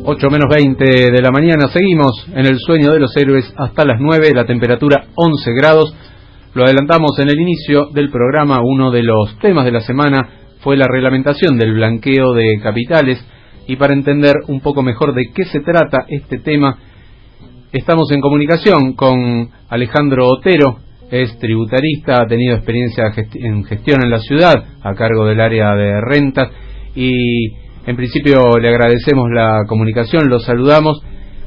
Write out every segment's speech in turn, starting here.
8 menos 20 de la mañana, seguimos en el sueño de los héroes hasta las 9, la temperatura 11 grados. Lo adelantamos en el inicio del programa, uno de los temas de la semana fue la reglamentación del blanqueo de capitales, y para entender un poco mejor de qué se trata este tema, estamos en comunicación con Alejandro Otero. Es tributarista, ha tenido experiencia en gestión en la ciudad, a cargo del área de rentas, y en principio le agradecemos la comunicación, lo saludamos.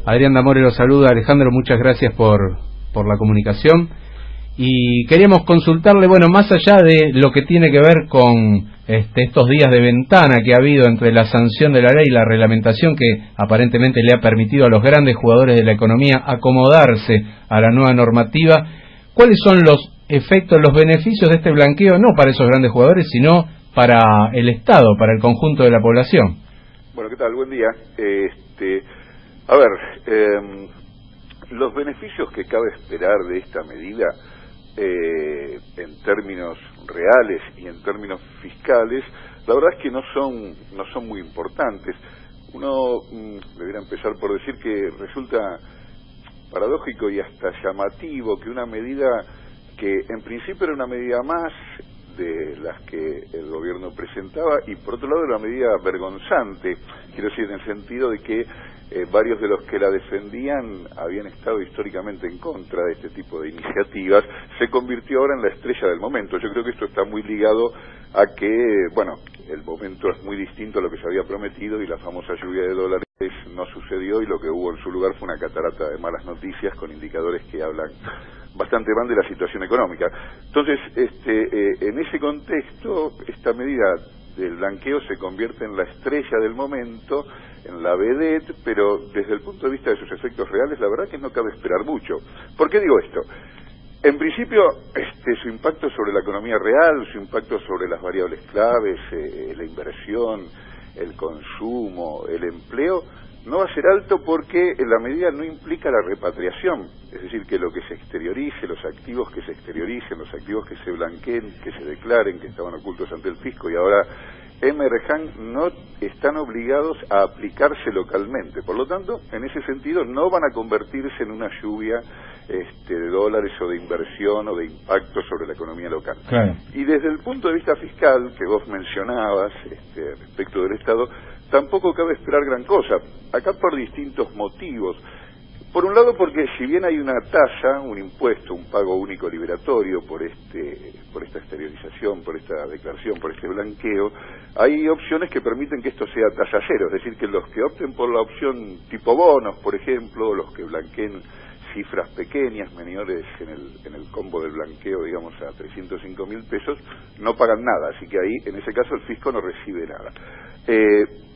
Adrián Damore lo saluda. Alejandro, muchas gracias por la comunicación. Y queríamos consultarle, bueno, más allá de lo que tiene que ver con estos días de ventana que ha habido entre la sanción de la ley y la reglamentación que aparentemente le ha permitido a los grandes jugadores de la economía acomodarse a la nueva normativa, ¿cuáles son los efectos, los beneficios de este blanqueo, no para esos grandes jugadores, sino para el Estado, para el conjunto de la población? Bueno, ¿qué tal? Buen día. A ver, los beneficios que cabe esperar de esta medida, en términos reales y en términos fiscales, la verdad es que no son muy importantes. Uno debería empezar por decir que resulta paradójico y hasta llamativo que una medida que en principio era una medida más de las que el gobierno presentaba, y por otro lado era una medida vergonzante, quiero decir, en el sentido de que varios de los que la defendían habían estado históricamente en contra de este tipo de iniciativas, se convirtió ahora en la estrella del momento. Yo creo que esto está muy ligado a que, bueno, el momento es muy distinto a lo que se había prometido y la famosa lluvia de dólares no sucedió, y lo que hubo en su lugar fue una catarata de malas noticias con indicadores que hablan bastante mal de la situación económica. Entonces, en ese contexto, esta medida del blanqueo se convierte en la estrella del momento, en la vedette, pero desde el punto de vista de sus efectos reales, la verdad que no cabe esperar mucho. ¿Por qué digo esto? En principio, su impacto sobre la economía real, su impacto sobre las variables claves, la inversión, el consumo, el empleo, no va a ser alto porque la medida no implica la repatriación, es decir, que lo que se exteriorice, los activos que se exterioricen, los activos que se blanqueen, que se declaren que estaban ocultos ante el fisco y ahora emerjan, no están obligados a aplicarse localmente. Por lo tanto, en ese sentido, no van a convertirse en una lluvia de dólares o de inversión o de impacto sobre la economía local. Claro. Y desde el punto de vista fiscal, que vos mencionabas respecto del Estado, tampoco cabe esperar gran cosa, acá por distintos motivos. Por un lado, porque si bien hay una tasa, un impuesto, un pago único liberatorio por esta exteriorización, por esta declaración, por este blanqueo, hay opciones que permiten que esto sea tasa cero, es decir, que los que opten por la opción tipo bonos, por ejemplo, los que blanqueen cifras pequeñas, menores en el combo del blanqueo, digamos, a 305.000 pesos, no pagan nada, así que ahí, en ese caso, el fisco no recibe nada.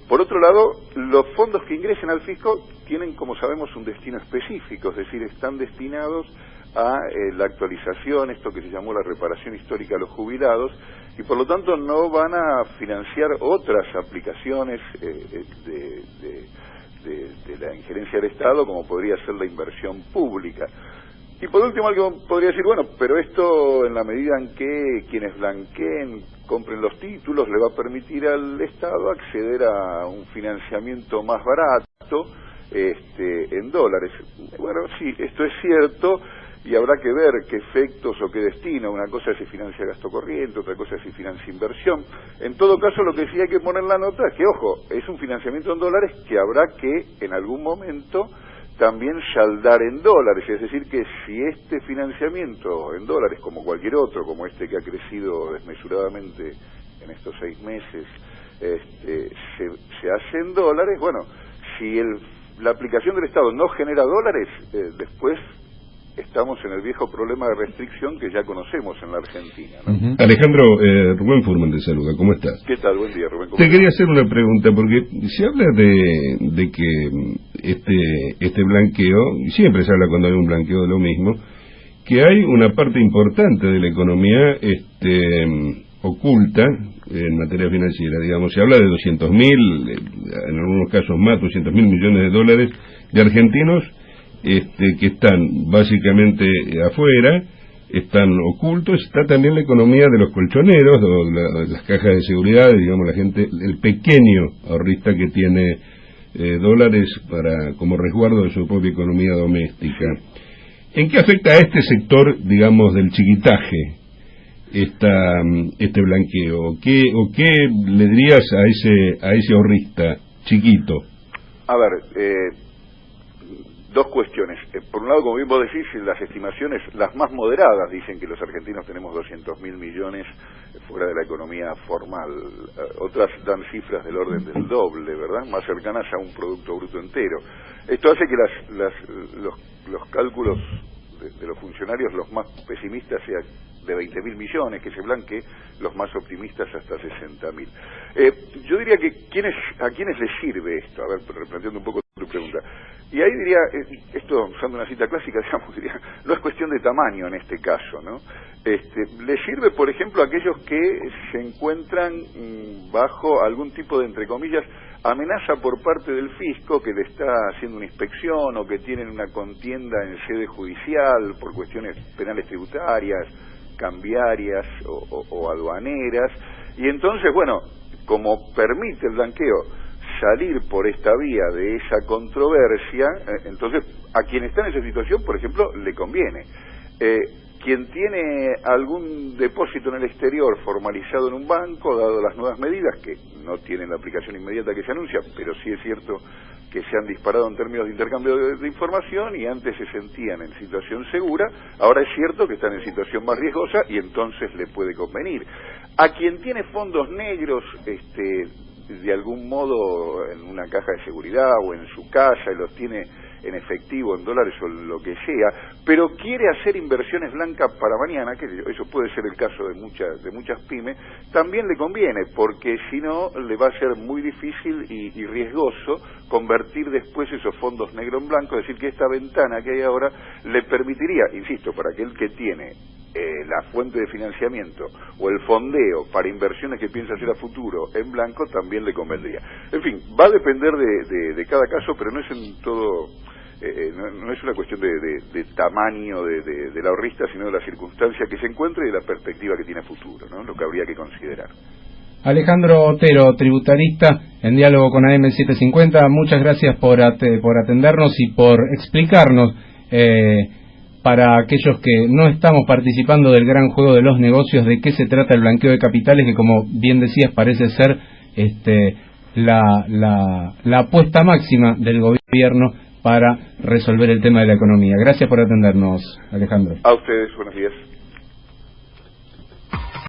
Por otro lado, los fondos que ingresen al fisco tienen, como sabemos, un destino específico, es decir, están destinados a la actualización, esto que se llamó la reparación histórica a los jubilados, y por lo tanto no van a financiar otras aplicaciones de la injerencia del Estado, como podría ser la inversión pública. Y por último, alguien podría decir, bueno, pero esto en la medida en que quienes blanqueen, compren los títulos, le va a permitir al Estado acceder a un financiamiento más barato en dólares. Bueno, sí, esto es cierto, y habrá que ver qué efectos o qué destino. Una cosa es si financia gasto corriente, otra cosa es si financia inversión. En todo caso, lo que sí hay que poner en la nota es que, ojo, es un financiamiento en dólares que habrá que, en algún momento, también saldar en dólares, es decir, que si este financiamiento en dólares, como cualquier otro, como este que ha crecido desmesuradamente en estos 6 meses, se hace en dólares, bueno, si la aplicación del Estado no genera dólares, después estamos en el viejo problema de restricción que ya conocemos en la Argentina, ¿no? Alejandro, Rubén Furman te saluda, ¿cómo estás? ¿Qué tal? Buen día, Rubén. Te quería hacer una pregunta, porque se habla de que este blanqueo, y siempre se habla cuando hay un blanqueo de lo mismo, que hay una parte importante de la economía oculta en materia financiera, digamos, se habla de 200.000, en algunos casos más, 200.000 millones de dólares de argentinos que están básicamente afuera, están ocultos. Está también la economía de los colchoneros, las cajas de seguridad, digamos, la gente, el pequeño ahorrista que tiene dólares como resguardo de su propia economía doméstica. ¿En qué afecta a este sector, digamos, del chiquitaje este blanqueo? ¿O qué le dirías a ese ahorrista chiquito? A ver, dos cuestiones. Por un lado, como bien vos decís, las estimaciones, las más moderadas, dicen que los argentinos tenemos 200.000 millones fuera de la economía formal. Otras dan cifras del orden del doble, ¿verdad? Más cercanas a un Producto Bruto entero. Esto hace que los cálculos de los funcionarios, los más pesimistas, sean de 20.000 millones, que se blanquee, los más optimistas hasta 60.000. Yo diría que ¿a quiénes les sirve esto? A ver, replanteando un poco tu pregunta. Y ahí diría, esto usando una cita clásica, digamos, diría, no es cuestión de tamaño en este caso, ¿no? Le sirve, por ejemplo, a aquellos que se encuentran bajo algún tipo de, entre comillas, amenaza por parte del fisco, que le está haciendo una inspección o que tienen una contienda en sede judicial por cuestiones penales tributarias, cambiarias o aduaneras, y entonces, bueno, como permite el blanqueo salir por esta vía de esa controversia, entonces a quien está en esa situación, por ejemplo, le conviene. Quien tiene algún depósito en el exterior formalizado en un banco, dado las nuevas medidas, que no tienen la aplicación inmediata que se anuncia, pero sí es cierto que se han disparado en términos de intercambio de información y antes se sentían en situación segura, ahora es cierto que están en situación más riesgosa y entonces le puede convenir. A quien tiene fondos negros, de algún modo en una caja de seguridad o en su casa y los tiene en efectivo, en dólares o lo que sea, pero quiere hacer inversiones blancas para mañana, que eso puede ser el caso de muchas pymes, también le conviene, porque si no le va a ser muy difícil y riesgoso convertir después esos fondos negros en blanco, es decir, que esta ventana que hay ahora le permitiría, insisto, para aquel que tiene la fuente de financiamiento o el fondeo para inversiones que piensa hacer a futuro en blanco, también le convendría. En fin, va a depender de cada caso, pero no es en todo, no es una cuestión de tamaño del ahorrista, sino de la circunstancia que se encuentre y de la perspectiva que tiene a futuro, ¿no? Lo que habría que considerar. Alejandro Otero, tributarista, en diálogo con AM750, muchas gracias por atendernos y por explicarnos, para aquellos que no estamos participando del gran juego de los negocios, de qué se trata el blanqueo de capitales, que como bien decías parece ser la apuesta máxima del gobierno para resolver el tema de la economía. Gracias por atendernos, Alejandro. A ustedes, buenos días.